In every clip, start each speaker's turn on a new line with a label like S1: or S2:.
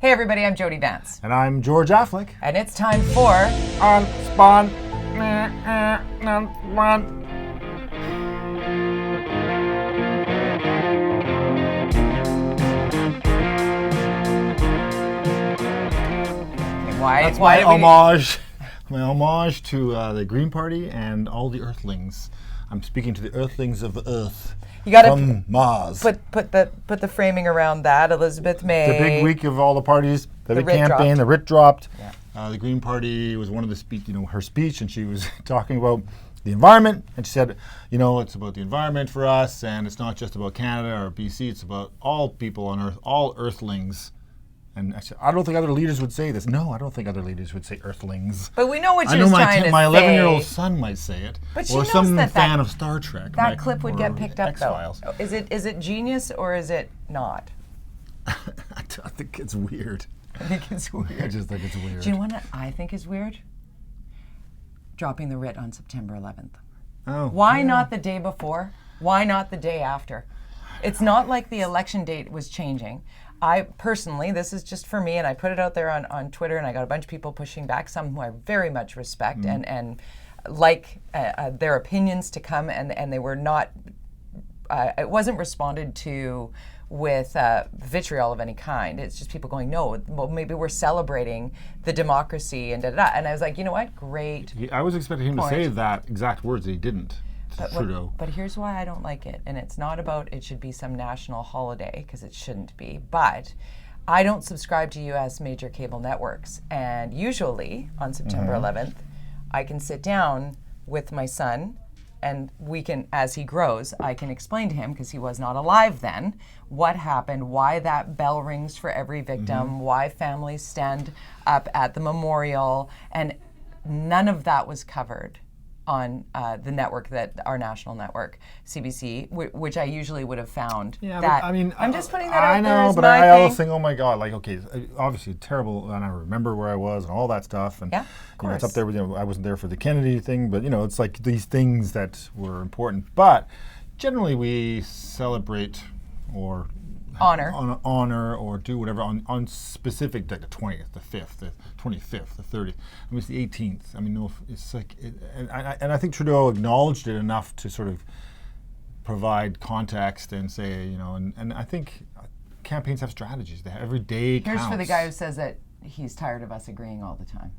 S1: Hey everybody, I'm Jody Vance.
S2: And I'm George Affleck.
S1: And it's time for
S2: UnSpun. That's my homage. My homage to the Green Party and all the Earthlings. I'm speaking to the Earthlings of Earth.
S1: You got
S2: from Mars.
S1: Put the framing around that. Elizabeth May.
S2: The big week of all the parties. The big campaign. The writ dropped. Yeah. The Green Party was one of the her speech, and she was talking about the environment, and she said, it's about the environment for us, and it's not just about Canada or BC. It's about all people on Earth, all Earthlings. And I said, I don't think other leaders would say this. No, I don't think other leaders would say Earthlings.
S1: But we know what she was trying to say.
S2: My 11-year-old son might say it.
S1: But
S2: or some fan of Star Trek.
S1: That clip would get picked up,
S2: X-Files.
S1: though. Is it genius or is it not?
S2: I think it's weird.
S1: I think it's weird.
S2: I just think it's weird.
S1: Do you know what I think is weird? Dropping the writ on September 11th.
S2: Oh.
S1: Why not the day before? Why not the day after? It's not like the election date was changing. I personally, this is just for me, and I put it out there on Twitter, and I got a bunch of people pushing back, some who I very much respect and like their opinions to come, and they were not, it wasn't responded to with vitriol of any kind. It's just people going, no, well, maybe we're celebrating the democracy and da-da-da. And I was like, you know what, great.
S2: I was expecting him to say that exact words, and he didn't.
S1: But here's why I don't like it, and it's not about it should be some national holiday, because it shouldn't be, but I don't subscribe to U.S. major cable networks, and usually on September 11th, I can sit down with my son, and we can, as he grows, I can explain to him, because he was not alive then, what happened, why that bell rings for every victim, why families stand up at the memorial, and none of that was covered on the network, that our national network, CBC, which I usually would have found.
S2: Yeah,
S1: that,
S2: but, I mean,
S1: I'm just putting that out there.
S2: I know, but I always think, oh my God, like, okay, obviously terrible, and I remember where I was and all that stuff, and
S1: of course.
S2: It's up there with, I wasn't there for the Kennedy thing, but it's like these things that were important. But generally, we celebrate or honor or do whatever on specific, like the 20th, the 5th, the 25th, the 30th. I mean, it's the 18th. I mean, no, it's like, and I think Trudeau acknowledged it enough to sort of provide context and say, and I think campaigns have strategies. They have, every day counts.
S1: Here's for the guy who says that he's tired of us agreeing all the time.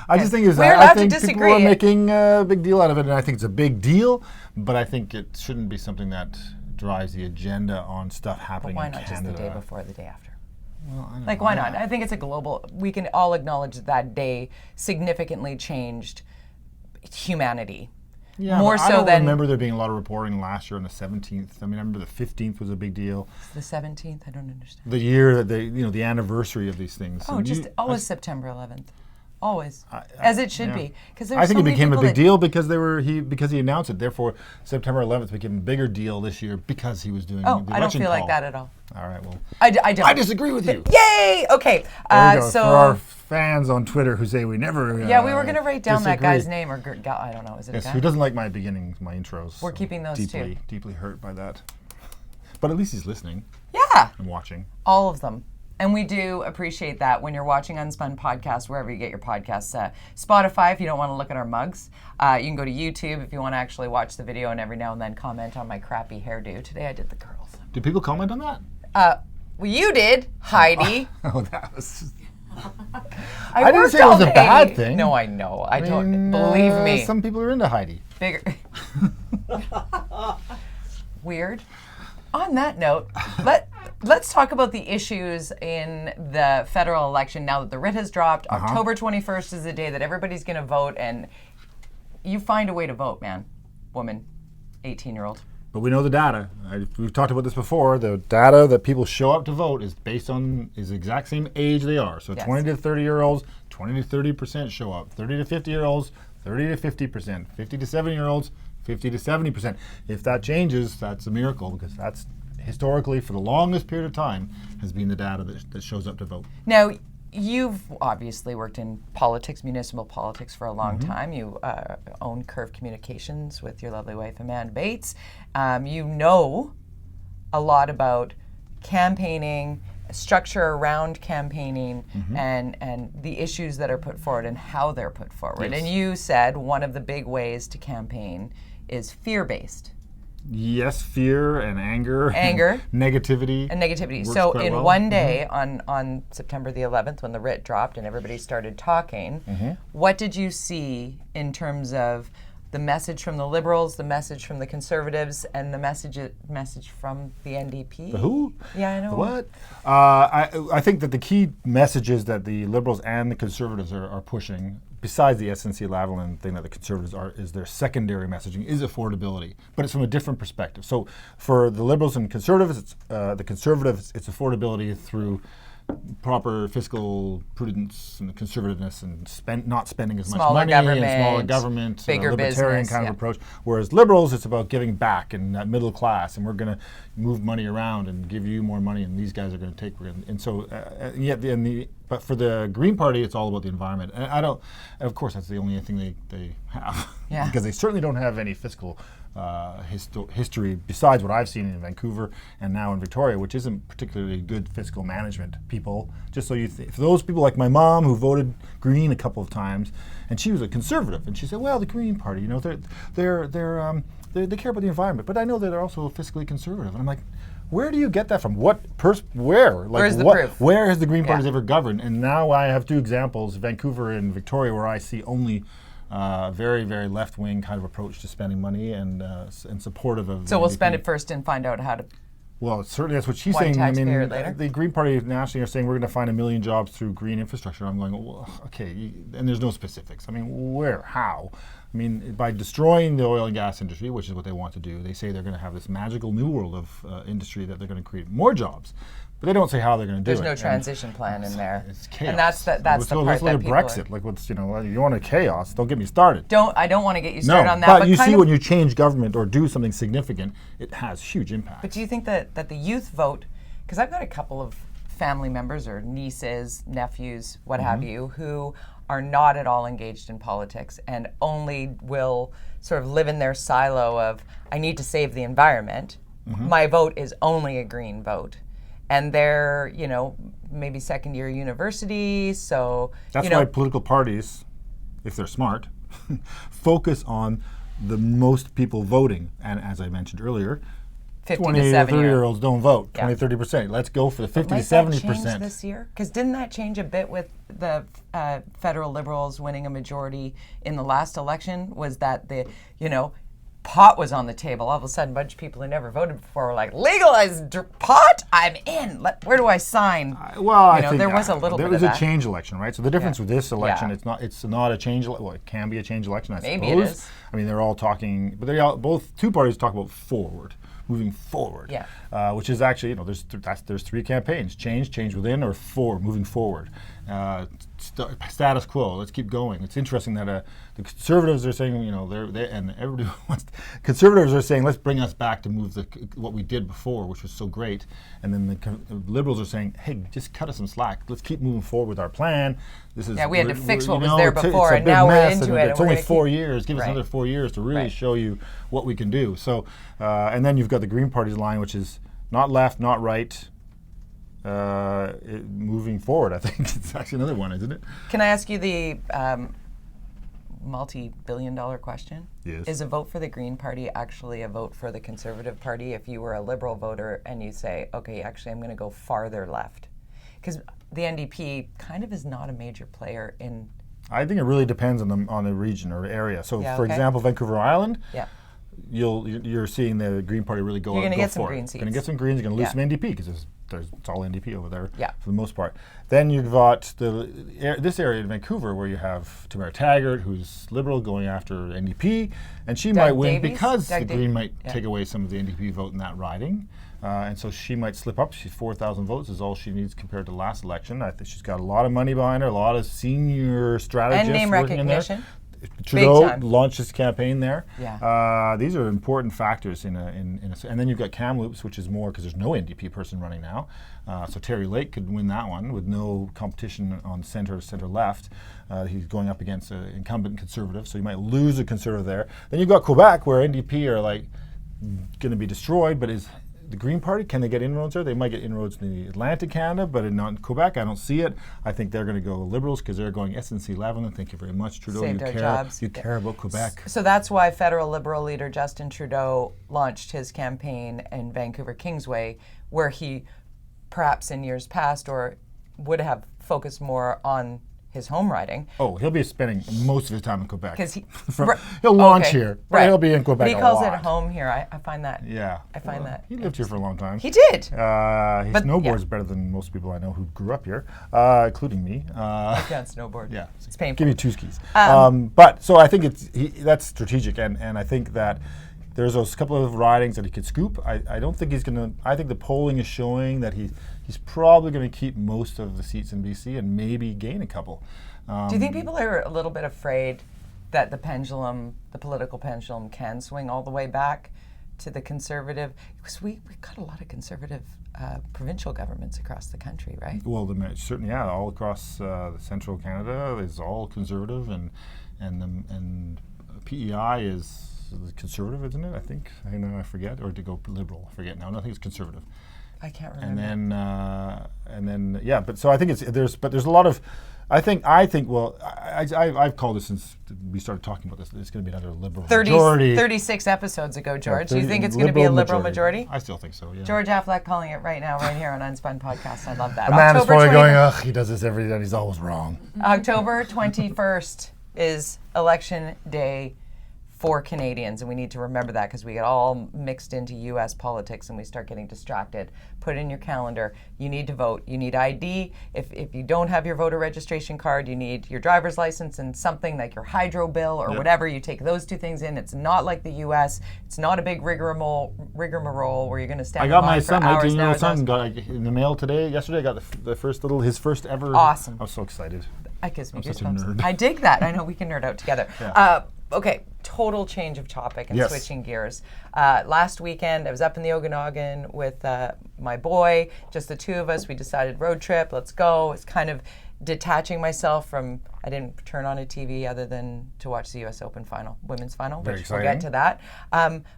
S2: I just think I think people are making a big deal out of it, and I think it's a big deal, but I think it shouldn't be something that drives the agenda on stuff happening in Canada.
S1: But why not just the day before or the day after?
S2: Well, I don't
S1: know. Why not? I think it's a global, we can all acknowledge that day significantly changed humanity.
S2: Yeah, more so than... I don't remember there being a lot of reporting last year on the 17th. I mean, I remember the 15th was a big deal.
S1: The 17th? I don't understand.
S2: The year that the anniversary of these things.
S1: Oh, always September 11th. Always, as it should be, because
S2: I think it became a big deal because he announced it. Therefore, September 11th became a bigger deal this year because he was doing the election call.
S1: I don't feel like that at all.
S2: All right, well,
S1: I don't.
S2: I disagree with you.
S1: Yay! Okay,
S2: so for our fans on Twitter who say we never.
S1: We were going to write down that guy's name or gal. I don't know. Is it a guy?
S2: Who doesn't like my beginnings, my intros?
S1: We're keeping those too.
S2: Deeply hurt by that, but at least he's listening.
S1: Yeah.
S2: And watching.
S1: All of them. And we do appreciate that when you're watching UnSpun podcast, wherever you get your podcasts. Spotify, if you don't want to look at our mugs. You can go to YouTube if you want to actually watch the video and every now and then comment on my crappy hairdo. Today I did the curls.
S2: Did people comment on that?
S1: Well, you did, Heidi.
S2: That was... I didn't say it was a bad thing.
S1: No, I know. I don't. Believe me.
S2: Some people are into Heidi.
S1: Bigger. Weird. On that note, let's talk about the issues in the federal election now that the writ has dropped. October 21st is the day that everybody's going to vote, and you find a way to vote, man, woman, 18-year-old.
S2: But we know the data. We've talked about this before. The data that people show up to vote is based on the exact same age they are. So 20 to 30-year-olds, 20 to 30% show up. 30 to 50-year-olds, 30 to 50%. 50 to 70-year-olds, 50 to 70%. If that changes, that's a miracle, because that's historically, for the longest period of time, has been the data that shows up to vote.
S1: Now, you've obviously worked in politics, municipal politics, for a long time. You own Curve Communications with your lovely wife, Amanda Bates. You know a lot about campaigning, structure around campaigning and the issues that are put forward and how they're put forward.
S2: Yes.
S1: And you said one of the big ways to campaign is fear-based.
S2: Yes, fear and anger. Negativity.
S1: And negativity.
S2: Works
S1: So
S2: quite
S1: in
S2: well.
S1: one day, on September the 11th, when the writ dropped and everybody started talking, what did you see in terms of the message from the Liberals, the message from the Conservatives, and the message from the NDP?
S2: The who?
S1: Yeah, I know.
S2: The what? I think that the key messages that the Liberals and the Conservatives are pushing, besides the SNC-Lavalin thing that the Conservatives is their secondary messaging, is affordability. But it's from a different perspective. So for the Liberals and Conservatives, the Conservatives, it's affordability through proper fiscal prudence and conservativeness and not spending as much money and smaller government,
S1: bigger
S2: libertarian
S1: business,
S2: kind of approach. Whereas Liberals, it's about giving back and that middle class, and we're going to move money around and give you more money, and these guys are going to take. And so, but for the Green Party, it's all about the environment. And I don't. Of course, that's the only thing they have, because they certainly don't have any fiscal history besides what I've seen in Vancouver and now in Victoria, which isn't particularly good fiscal management. People, just so for those people like my mom who voted Green a couple of times, and she was a conservative, and she said, "Well, the Green Party, they care about the environment, but I know that they're also fiscally conservative." And I'm like, where do you get that from? Where? Like,
S1: where's the proof?
S2: Where has the Green Party ever governed? And now I have two examples, Vancouver and Victoria, where I see only very, very left-wing kind of approach to spending money and supportive of.
S1: So we'll spend it first and find out how to.
S2: Well, certainly that's what she's
S1: One
S2: saying. I mean,
S1: later.
S2: the Green Party nationally are saying we're going to find 1 million jobs through green infrastructure. I'm going, well, okay, and there's no specifics. I mean, where, how? I mean, by destroying the oil and gas industry, which is what they want to do, they say they're going to have this magical new world of industry that they're going to create more jobs. But they don't say how they're going to do it.
S1: There's no transition plan in there.
S2: It's chaos.
S1: And that's the part that people
S2: Brexit. Like, what's, you want a chaos? Don't get me started.
S1: I don't want to get you started on that.
S2: But you see, when you change government or do something significant, it has huge impact.
S1: But do you think that the youth vote? Because I've got a couple of family members or nieces, nephews, what have you, who are not at all engaged in politics and only will sort of live in their silo of, I need to save the environment. My vote is only a green vote. And they're, maybe second-year university, so...
S2: That's why political parties, if they're smart, focus on the most people voting. And as I mentioned earlier,
S1: 50 to 70
S2: 30-year-olds don't vote, 20-30%. Let's go for the 50 to 70%.
S1: Might that change this year? Because didn't that change a bit with the federal Liberals winning a majority in the last election? Was that pot was on the table. All of a sudden, a bunch of people who never voted before were like, legalize pot? I'm in. Where do I sign?
S2: I think
S1: there was a little bit of that.
S2: There was a change election, right? So the difference with this election, it's not a change. Well, it can be a change election, I suppose.
S1: Maybe it is.
S2: I mean, they're all talking, but both two parties talk about moving forward. Which is actually, there's three campaigns: change within, or moving forward. Status quo. Let's keep going. It's interesting that the Conservatives are saying, and everybody wants. Conservatives are saying, let's bring us back to move what we did before, which was so great. And then the Liberals are saying, hey, just cut us some slack. Let's keep moving forward with our plan.
S1: We had to fix what was there before, and now we're into it.
S2: It's only 4 years. Give us another 4 years to really show you what we can do. So, and then you've got the Green Party's line, which is not left, not right. Moving forward, I think it's actually another one, isn't it?
S1: Can I ask you the multi-billion-dollar question?
S2: Yes.
S1: Is a vote for the Green Party actually a vote for the Conservative Party if you were a Liberal voter and you say, okay, actually I'm going to go farther left? Because the NDP kind of is not a major player in...
S2: I think it really depends on the region or area. So, for example, Vancouver Island, you're seeing the Green Party really go.
S1: You're going to get some
S2: green
S1: seats.
S2: Going to get some greens. You're going to lose some NDP because it's all NDP over there for the most part. Then you've got this area in Vancouver where you have Tamara Taggart, who's Liberal, going after NDP, and she might win because the Green might take away some of the NDP vote in that riding. And so she might slip up. She's 4,000 votes is all she needs compared to last election. I think she's got a lot of money behind her, a lot of senior strategists
S1: and name
S2: working
S1: recognition.
S2: In there. Trudeau launched his campaign there. These are important factors in and then you've got Kamloops, which is more because there's no NDP person running now. So Terry Lake could win that one with no competition on center left. He's going up against an incumbent Conservative, so you might lose a Conservative there. Then you've got Quebec, where NDP are like going to be destroyed, but the Green Party, can they get inroads there? They might get inroads in the Atlantic Canada, but not in Quebec. I don't see it. I think they're going to go Liberals because they're going SNC-Lavalin. Thank you very much, Trudeau.
S1: Saved our jobs.
S2: You care about Quebec.
S1: So that's why federal Liberal leader Justin Trudeau launched his campaign in Vancouver Kingsway, where he perhaps in years past or would have focused more on his home riding.
S2: Oh, he'll be spending most of his time in Quebec.
S1: Because
S2: he'll launch here, but he'll be in Quebec
S1: But he calls
S2: a lot.
S1: it home here. I find that.
S2: Yeah.
S1: I find that.
S2: He lived here for a long time.
S1: He did.
S2: He snowboards better than most people I know who grew up here, including me.
S1: I can't snowboard.
S2: Yeah.
S1: It's painful.
S2: Give me 2 skis. But so I think that's strategic, and I think that there's those couple of ridings that he could scoop. I don't think he's going to. I think the polling is showing that he's probably going to keep most of the seats in BC and maybe gain a couple.
S1: Do you think people are a little bit afraid that the political pendulum can swing all the way back to the conservative? Because we've got a lot of conservative provincial governments across the country, right?
S2: Well, certainly, yeah, all across central Canada is all conservative, and PEI is conservative, isn't it? I think. I forget, or to go Liberal. I forget now. I think it's conservative.
S1: I can't remember.
S2: And then yeah, but so I think there's a lot of. I think. Well, I've called this since we started talking about this. It's going to be another Liberal majority.
S1: 36 episodes ago, George. Do you think it's going to be a Liberal majority?
S2: I still think so. Yeah.
S1: George Affleck calling it right now, right here on UnSpun podcast. I love that.
S2: The man is probably going, ugh, he does this every day. He's always wrong.
S1: October 21st is election day for Canadians, and we need to remember that because we get all mixed into U.S. politics and we start getting distracted. Put it in your calendar. You need to vote. You need ID. If you don't have your voter registration card, you need your driver's license and something like your hydro bill or whatever. You take those 2 things in. It's not like the U.S. It's not a big rigmarole where you're going to stand in line for hours. I got my 18-year-old son got in the mail yesterday. I got his first ever. Awesome.
S2: I was so excited.
S1: That gives me goosebumps.
S2: Such a nerd.
S1: I dig that. I know we can nerd out together.
S2: Yeah.
S1: Okay, total change of topic and switching gears. Last weekend, I was up in the Okanagan with my boy, just the 2 of us. We decided road trip, let's go. It's kind of detaching myself from, I didn't turn on a TV other than to watch the U.S. Open final, women's final,
S2: Very
S1: which
S2: exciting.
S1: we'll get to that.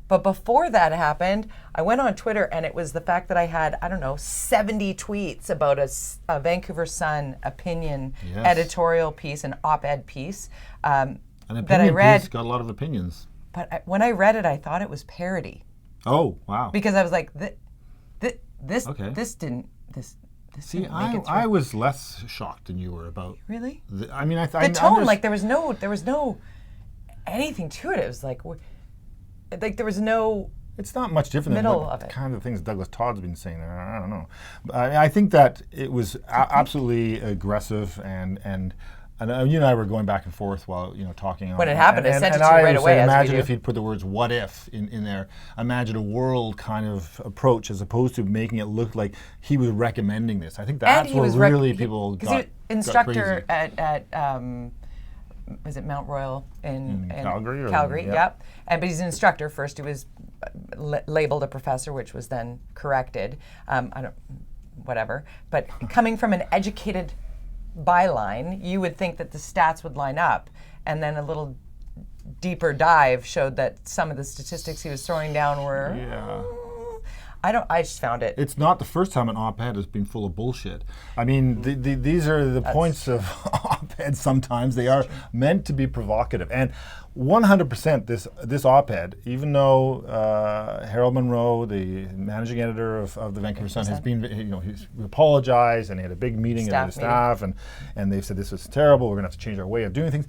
S1: But before that happened, I went on Twitter and it was the fact that I had, 70 tweets about a Vancouver Sun opinion editorial piece, an op-ed piece.
S2: An opinion
S1: that I read,
S2: piece got a lot of opinions.
S1: But when I read it, I thought it was parody.
S2: Oh, wow.
S1: Because I was like, this didn't
S2: See,
S1: make it through.
S2: I was less shocked than you were about.
S1: Really?
S2: The
S1: tone, like there was no anything to it. It was like there was no.
S2: It's not much different than
S1: Middle of it.
S2: kind of things Douglas Todd's been saying there. I don't know. I think that it was absolutely aggressive and you and I were going back and forth while talking.
S1: When it happened, I sent it to you right away.
S2: Imagine if he'd put the words "what if" in there. Imagine a world kind of approach, as opposed to making it look like he was recommending this. I think that's where really people got
S1: instructor
S2: got crazy.
S1: at was it Mount Royal in
S2: Calgary?
S1: Calgary, yep. But he's an instructor. First, he was labeled a professor, which was then corrected. Whatever. But coming from an educated byline, you would think that the stats would line up, and then a little deeper dive showed that some of the statistics he was throwing down were.
S2: Yeah.
S1: I just found it.
S2: It's not the first time an op-ed has been full of bullshit. I mean, these are the points of op-eds sometimes. They are meant to be provocative. And 100% this op-ed, even though Harold Monroe, the managing editor of the Vancouver Sun, has been, he's apologized and he had a big meeting of his staff and they've said this was terrible, we're going to have to change our way of doing things.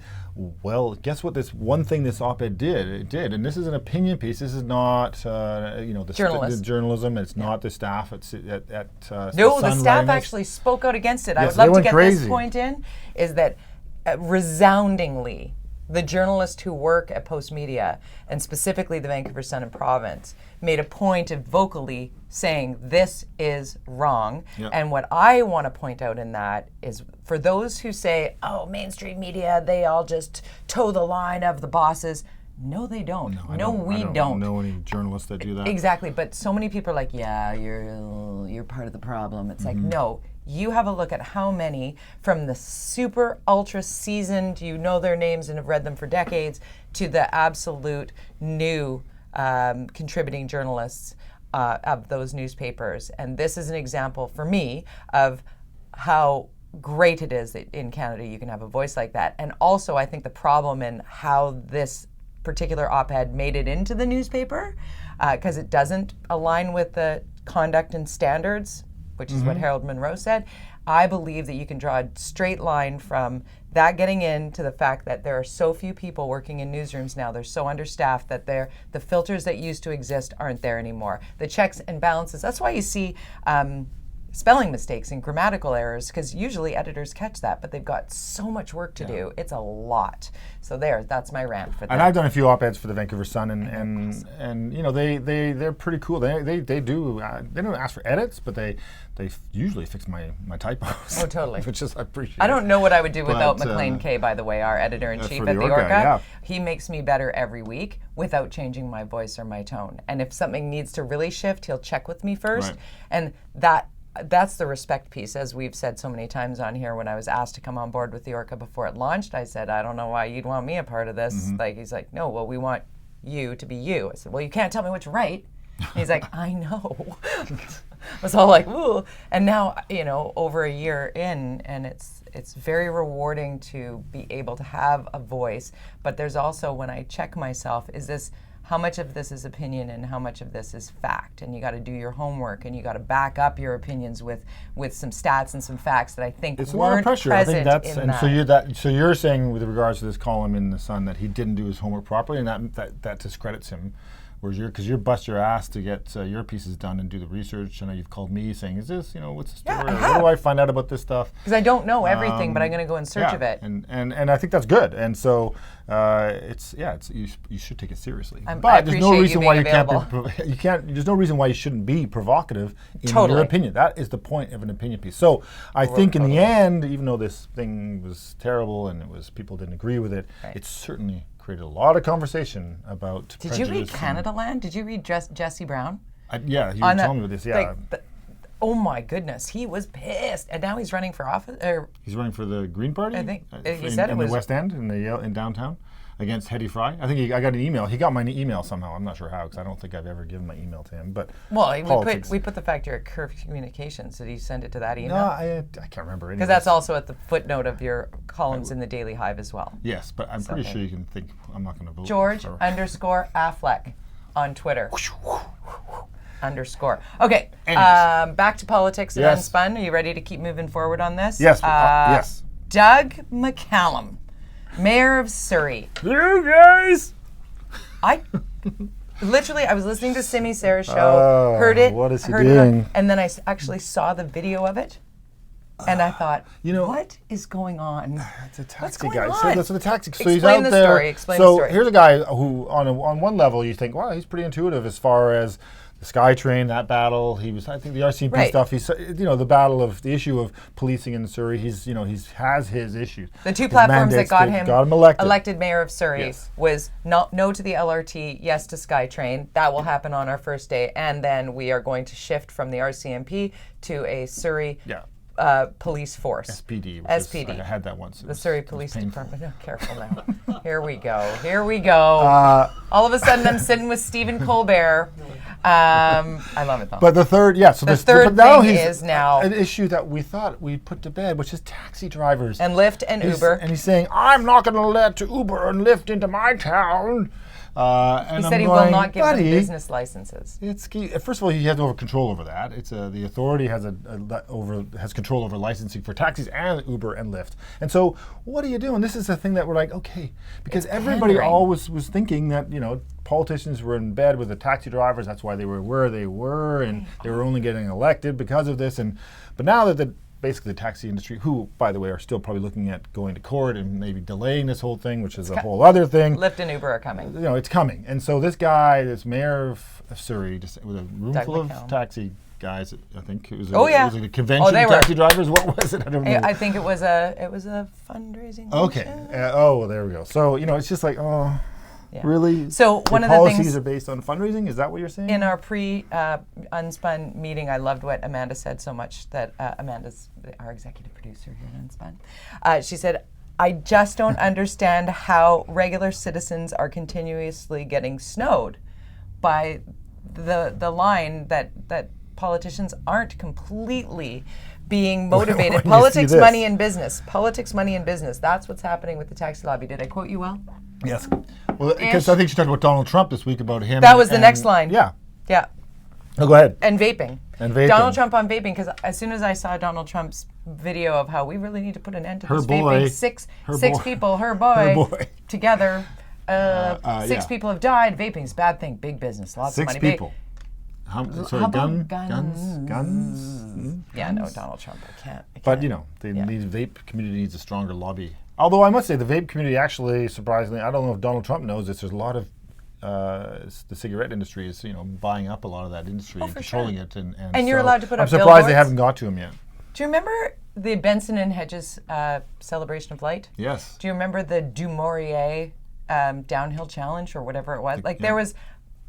S2: Well, guess what? This one thing this op-ed did, and this is an opinion piece. This is not, the journalism. It's not the staff at
S1: no, the staff actually spoke out against it. I would love to get this point in. Is that resoundingly, the journalists who work at Post Media, and specifically the Vancouver Sun and Province, made a point of vocally saying this is wrong. Yep. And what I want to point out in that is for those who say, oh, mainstream media, they all just toe the line of the bosses. No, they don't. No, we don't. I don't
S2: know any journalists that do that.
S1: Exactly. But so many people are like, yeah, you're part of the problem. It's like, no. You have a look at how many from the super ultra seasoned, you know their names and have read them for decades, to the absolute new contributing journalists of those newspapers. And this is an example for me of how great it is that in Canada you can have a voice like that. And also, I think the problem in how this particular op-ed made it into the newspaper, because it doesn't align with the conduct and standards, which is what Harold Monroe said. I believe that you can draw a straight line from that getting in to the fact that there are so few people working in newsrooms now. They're so understaffed that the filters that used to exist aren't there anymore. The checks and balances, that's why you see spelling mistakes and grammatical errors, because usually editors catch that, but they've got so much work to do. It's a lot. So that's my rant for that.
S2: And I've done a few op-eds for the Vancouver Sun, and you know they're pretty cool. They don't ask for edits, but they usually fix my typos.
S1: Oh, totally.
S2: Which is I appreciate.
S1: I don't know what I would do without McLean K, by the way, our editor-in-chief at the Orca.
S2: Yeah.
S1: He makes me better every week without changing my voice or my tone. And if something needs to really shift, he'll check with me first.
S2: Right.
S1: And that's the respect piece, as we've said so many times on here. When I was asked to come on board with the Orca before it launched, I said, I don't know why you'd want me a part of this. He's like, no, well, we want you to be you. I said, well, you can't tell me what to write. And he's like, I know. I was all like, ooh. And now, over a year in, and it's very rewarding to be able to have a voice. But there's also, when I check myself, how much of this is opinion and how much of this is fact? And you got to do your homework, and you got to back up your opinions with some stats and some facts that I think
S2: it's
S1: weren't
S2: a lot of pressure.
S1: present
S2: I think that's
S1: in
S2: and
S1: that.
S2: so you're saying with regards to this column in the Sun that he didn't do his homework properly, and that discredits him. Whereas because you bust your ass to get your pieces done and do the research. I know you've called me saying, "Is this what's the story?
S1: Yeah,
S2: what do I find out about this stuff?"
S1: Because I don't know everything, but I'm going to go in search of it.
S2: And I think that's good. And so you should take it seriously.
S1: But there's no reason why
S2: there's no reason why you shouldn't be provocative in
S1: Totally.
S2: your opinion. That is the point of an opinion piece. So I think in the end, even though this thing was terrible and people didn't agree with it, it certainly created a lot of conversation about.
S1: Did you read Canada Land? Did you read Jesse Brown?
S2: Yeah, you were telling me about this. Yeah.
S1: Oh my goodness, he was pissed, and now he's running for office.
S2: He's running for the Green Party.
S1: I think he
S2: said in the West End in downtown against Hetty Fry. I think I got an email. He got my email somehow. I'm not sure how, because I don't think I've ever given my email to him. But
S1: we put the fact you're at Curve Communications. Did he send it to that email?
S2: No, I can't remember.
S1: Because that's also at the footnote of your columns in the Daily Hive as well.
S2: Yes, but I'm pretty sure you can think I'm not going to vote.
S1: George_Affleck on Twitter. Okay, back to politics and UnSpun. Are you ready to keep moving forward on this?
S2: Yes. Yes.
S1: Doug McCallum, Mayor of Surrey.
S2: You guys!
S1: I was listening to Simi Sarah's show, heard it.
S2: What is he doing?
S1: And then I actually saw the video of it, and I thought, what is going on?
S2: It's a taxi guy. So that's the taxi. So he's
S1: Explain
S2: out
S1: the
S2: there.
S1: story. Explain the story.
S2: Here's a guy who, on one level, you think, wow, he's pretty intuitive as far as the SkyTrain, that battle. I think the RCMP stuff. He's, the issue of policing in Surrey. He has his issues.
S1: The two platforms that got him elected mayor of Surrey was no to the LRT, yes to SkyTrain. That will happen on our first day, and then we are going to shift from the RCMP to a Surrey. Police force.
S2: SPD.
S1: SPD.
S2: I had that once.
S1: The Surrey Police Department. Oh, careful now. Here we go. All of a sudden, I'm sitting with Stephen Colbert. I love it though.
S2: But the third, so
S1: the third thing is now
S2: an issue that we thought we put to bed, which is taxi drivers
S1: and Lyft and Uber.
S2: And he's saying, I'm not going to let Uber and Lyft into my town.
S1: And he said he will not give them business licenses.
S2: First of all, he has no control over that. It's the authority has control over licensing for taxis and Uber and Lyft. And so, what are you doing? This is the thing that we're like, okay, because everybody always was thinking that politicians were in bed with the taxi drivers. That's why they were where they were, and they were only getting elected because of this. But now that basically the taxi industry, who, by the way, are still probably looking at going to court and maybe delaying this whole thing, which is a whole other thing.
S1: Lyft and Uber are coming.
S2: It's coming. And so this guy, this mayor of Surrey, just with a room full of taxi guys, I think it was a convention of taxi drivers. What was it? I don't know.
S1: I think it was a fundraising.
S2: Okay. Well, there we go. So, it's just like, really?
S1: So one of the
S2: policies are based on fundraising? Is that what you're saying?
S1: In our pre-UnSpun meeting, I loved what Amanda said so much that Amanda's our executive producer here at UnSpun. She said, I just don't understand how regular citizens are continuously getting snowed by the line that politicians aren't completely being motivated. Politics, money, and business. Politics, money, and business. That's what's happening with the taxi lobby. Did I quote you well?
S2: Yes. Well, because I think she talked about Donald Trump this week, about him.
S1: That was the next line.
S2: Yeah.
S1: Yeah.
S2: No, go ahead.
S1: And vaping.
S2: And vaping.
S1: Donald Trump on vaping, because as soon as I saw Donald Trump's video of how we really need to put an end to this vaping, six people, her boy, together, 6 people have died. Vaping's a bad thing. Big business. Lots of money.
S2: 6 people. Guns?
S1: Yeah, no, Donald Trump. I can't.
S2: But the vape community needs a stronger lobby. Although I must say, the vape community actually, surprisingly, I don't know if Donald Trump knows this. There's a lot of the cigarette industry is buying up a lot of that industry, controlling it, and
S1: you're allowed to put up
S2: I'm surprised
S1: billboards?
S2: They haven't got to him yet.
S1: Do you remember the Benson and Hedges celebration of light?
S2: Yes.
S1: Do you remember the Du Maurier downhill challenge or whatever it was? There was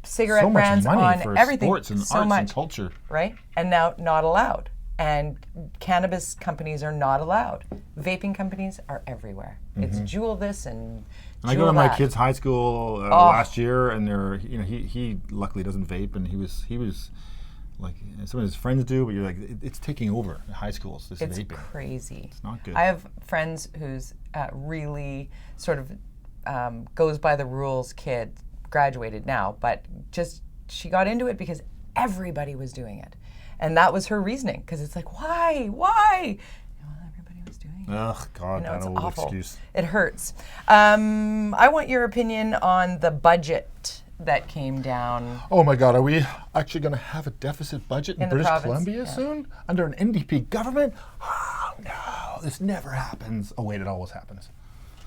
S1: cigarette brands on everything,
S2: sports and arts and culture,
S1: right? And now not allowed. And cannabis companies are not allowed. Vaping companies are everywhere. It's Juul this and
S2: I go to my kid's high school last year, and he luckily doesn't vape, and he was like, some of his friends do, but you're like, it's taking over high schools. This vaping. It's
S1: crazy.
S2: It's not good.
S1: I have friends who's really sort of goes by the rules kid, graduated now, but she got into it because everybody was doing it. And that was her reasoning, because it's like, why? Everybody was doing it.
S2: Ugh, God, that old
S1: awful.
S2: excuse.
S1: It hurts. I want your opinion on the budget that came down.
S2: Oh my God, are we actually going to have a deficit budget in British
S1: province?
S2: Columbia soon? Under an NDP government? Oh no, this never happens. Oh wait, it always happens.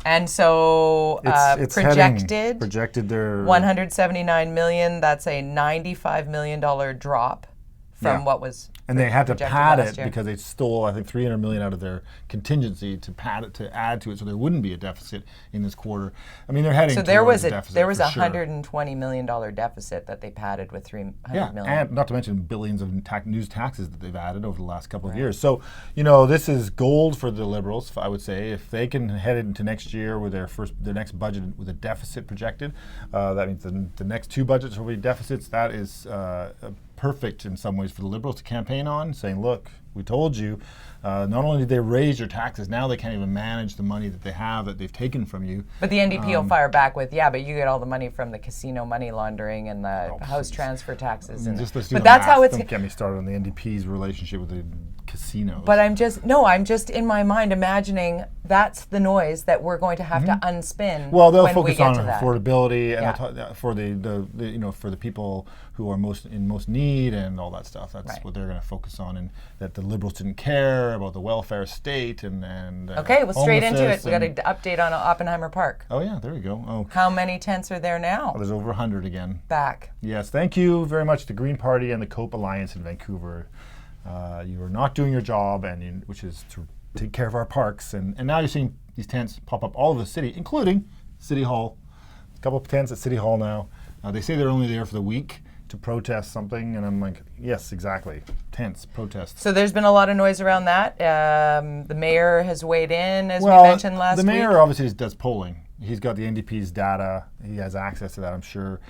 S1: And so
S2: it's
S1: projected
S2: their
S1: $179 million. That's a $95 million drop from what was.
S2: And they had to pad it because they stole, I think, $300 million out of their contingency to pad it, to add to it, so there wouldn't be a deficit in this quarter. I mean, they're heading towards a deficit.
S1: There was a $120 million deficit that they padded with $300 million.
S2: And not to mention billions of news taxes that they've added over the last couple of years. So, this is gold for the Liberals, I would say. If they can head into next year with their next budget with a deficit projected, that means the next 2 budgets will be deficits. That is perfect in some ways for the Liberals to campaign on, saying, look, we told you, not only did they raise your taxes, now they can't even manage the money that they have, that they've taken from you.
S1: But the NDP will fire back with, but you get all the money from the casino money laundering and the house transfer taxes.
S2: But that's how it's... Don't get me started on the NDP's relationship with the casinos.
S1: But I'm just in my mind imagining that's the noise that we're going to have to unspin.
S2: Well, they'll focus on affordability and for the people who are in most need and all that stuff. That's what they're going to focus on, and that the Liberals didn't care about the welfare state and
S1: okay, well, straight into it. We got an update on Oppenheimer Park.
S2: Oh yeah, there we go. Oh,
S1: how many tents are there now?
S2: Oh, there's over 100 again.
S1: Back.
S2: Yes, thank you very much to the Green Party and the Cope Alliance in Vancouver. You are not doing your job, which is to take care of our parks, and now you're seeing these tents pop up all over the city, including City Hall. A couple of tents at City Hall now. They say they're only there for the week to protest something, and I'm like, yes, exactly. Tents, protests.
S1: So there's been a lot of noise around that. The mayor has weighed in, as we mentioned last week.
S2: The mayor obviously does polling. He's got the NDP's data. He has access to that, I'm sure.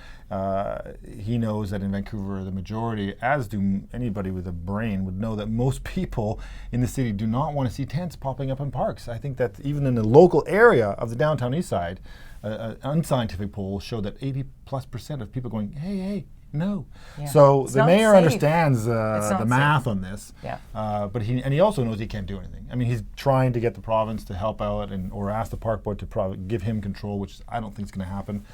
S2: He knows that in Vancouver, the majority, as do anybody with a brain, would know that most people in the city do not want to see tents popping up in parks. I think that even in the local area of the downtown east side, unscientific polls show that 80+% of people going, hey, no. Yeah. So the mayor understands the math on this, but he also knows he can't do anything. I mean, he's trying to get the province to help out or ask the park board to give him control, which I don't think is going to happen.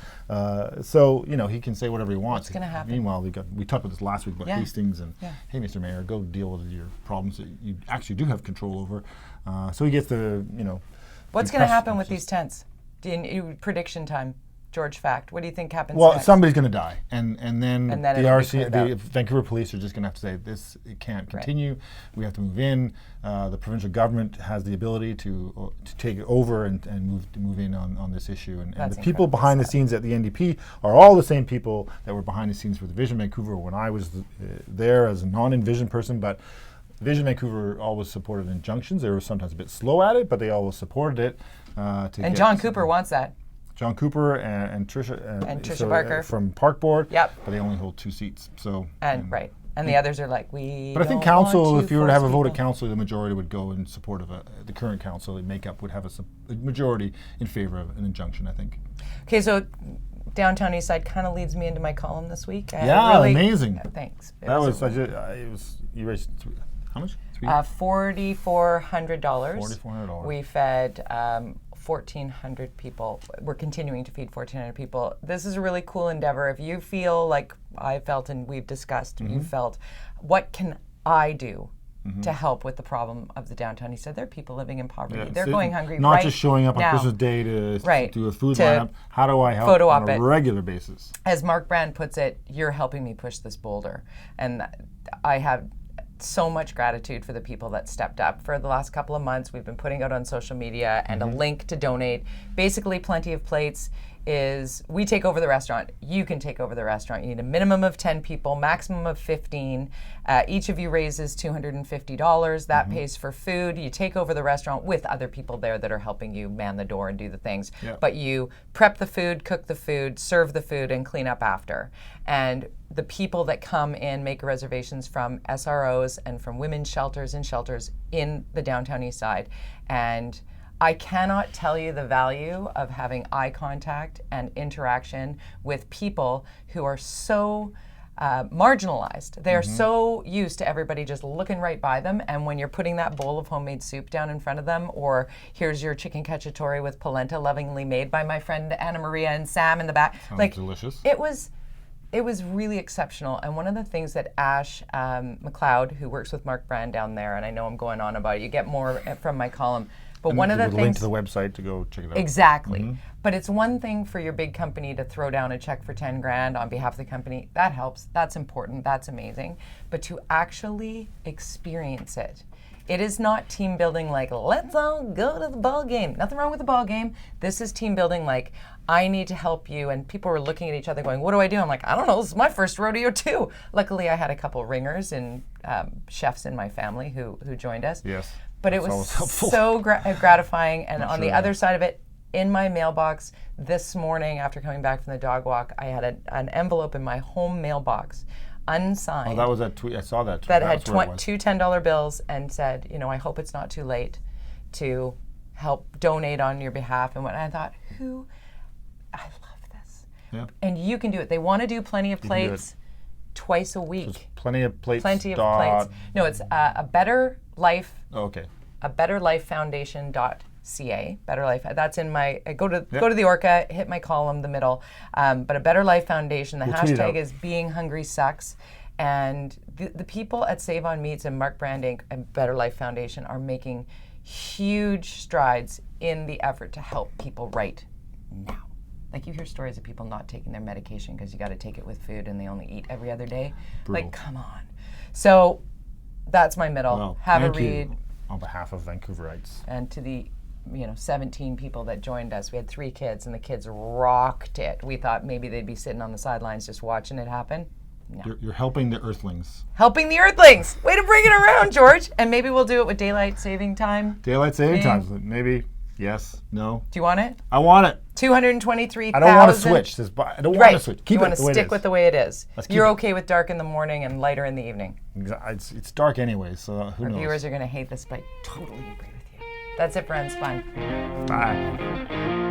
S2: So he can say whatever he wants.
S1: What's going to happen?
S2: Meanwhile, we talked about this last week about Hastings and hey, Mr. Mayor, go deal with your problems that you actually do have control over. So he gets the
S1: What's going to happen with these tents? Prediction time. George Fact. What do you think happens
S2: Well,
S1: next?
S2: somebody's going to die. And then the Vancouver police are just going to have to say, it can't continue. Right. We have to move in. The provincial government has the ability to take it over and move in on this issue. And the people behind the scenes at the NDP are all the same people that were behind the scenes for the Vision Vancouver when I was there as a non-Envision person. But Vision Vancouver always supported injunctions. They were sometimes a bit slow at it, but they always supported it.
S1: And John Cooper wants that.
S2: John Cooper and Tricia
S1: Tricia Barker
S2: from Park Board.
S1: Yep.
S2: But they only hold 2 seats. So
S1: right. And the others are like, we.
S2: But I think council, if you were to have a vote at council, the majority would go in support of the current council. The makeup would have a majority in favor of an injunction, I think.
S1: Okay, so downtown East Side kind of leads me into my column this week.
S2: Amazing.
S1: Thanks.
S2: You raised how much?
S1: $4,400.
S2: $4,400.
S1: We fed 1,400 people. We're continuing to feed 1,400 people. This is a really cool endeavor. If you feel like I felt and we've discussed, you felt, what can I do to help with the problem of the downtown East Side? There are people living in poverty. They're going hungry
S2: not
S1: right
S2: just showing up on
S1: now.
S2: Christmas Day to do a food
S1: To
S2: lineup. How do I help
S1: photo
S2: on
S1: op
S2: a
S1: it.
S2: regular basis?
S1: As Mark Brand puts it, you're helping me push this boulder. And I have so much gratitude for the people that stepped up. For the last couple of months, we've been putting out on social media and a link to donate. Basically, Plenty of Plates is, we take over the restaurant. You can take over the restaurant. You need a minimum of 10 people, maximum of 15. Each of you raises $250. That pays for food. You take over the restaurant with other people there that are helping you man the door and do the things. Yep. But you prep the food, cook the food, serve the food, and clean up after. And the people that come in make reservations from SROs and from women's shelters and shelters in the downtown East Side. And I cannot tell you the value of having eye contact and interaction with people who are so marginalized. They are so used to everybody just looking right by them, and when you're putting that bowl of homemade soup down in front of them, or here's your chicken cacciatore with polenta lovingly made by my friend Anna Maria and Sam in the back.
S2: Sounds delicious.
S1: It was really exceptional. And one of the things that Ash McLeod, who works with Mark Brand down there, and I know I'm going on about it, you get more from my column, but one of the things—
S2: link to the website to go check it out.
S1: Exactly. But it's one thing for your big company to throw down a check for 10 grand on behalf of the company. That helps. That's important. That's amazing. But to actually experience it, it is not team building like, let's all go to the ball game. Nothing wrong with the ball game. This is team building like, I need to help you. And people were looking at each other going, what do I do? I'm like, I don't know. This is my first rodeo too. Luckily, I had a couple ringers and chefs in my family who joined us.
S2: Yes.
S1: But it was so gratifying. And on the other side of it, in my mailbox this morning after coming back from the dog walk, I had an envelope in my home mailbox, unsigned.
S2: Oh, that was that tweet. I saw that tweet.
S1: That had two $10 bills and said, I hope it's not too late to help donate on your behalf. And I thought, I love this.
S2: Yeah.
S1: And you can do it. They want to do Plenty of Plates twice a week.
S2: So Plenty of Plates.
S1: Plenty of Plates. No, it's a Better Life.
S2: Oh, okay.
S1: A betterlifefoundation.ca. Better Life. That's in my. Go to the Orca. Hit my column, the middle. But a Better Life Foundation. The hashtag is Being Hungry Sucks. And the people at Save on Meats and Mark Brand Inc. and Better Life Foundation are making huge strides in the effort to help people right now. Like, you hear stories of people not taking their medication because you got to take it with food and they only eat every other day.
S2: Brutal.
S1: Like, come on. So that's my middle.
S2: Well,
S1: have a read.
S2: On behalf of Vancouverites.
S1: And to the 17 people that joined us, we had 3 kids and the kids rocked it. We thought maybe they'd be sitting on the sidelines just watching it happen. No.
S2: You're helping the Earthlings.
S1: Helping the Earthlings. Way to bring it around, George. And maybe we'll do it with daylight saving time.
S2: Daylight saving time. Maybe. Yes. No.
S1: Do you want it?
S2: I want it.
S1: 223,000.
S2: I don't want to switch. I don't want to switch. Keep
S1: you want
S2: it
S1: to
S2: the way it
S1: stick
S2: is.
S1: with the way it is.
S2: You're
S1: okay with dark in the morning and lighter in the evening.
S2: It's dark anyway, so who knows?
S1: Our viewers are going to hate this, but I totally agree with you. That's it for UnSpun.
S2: Bye.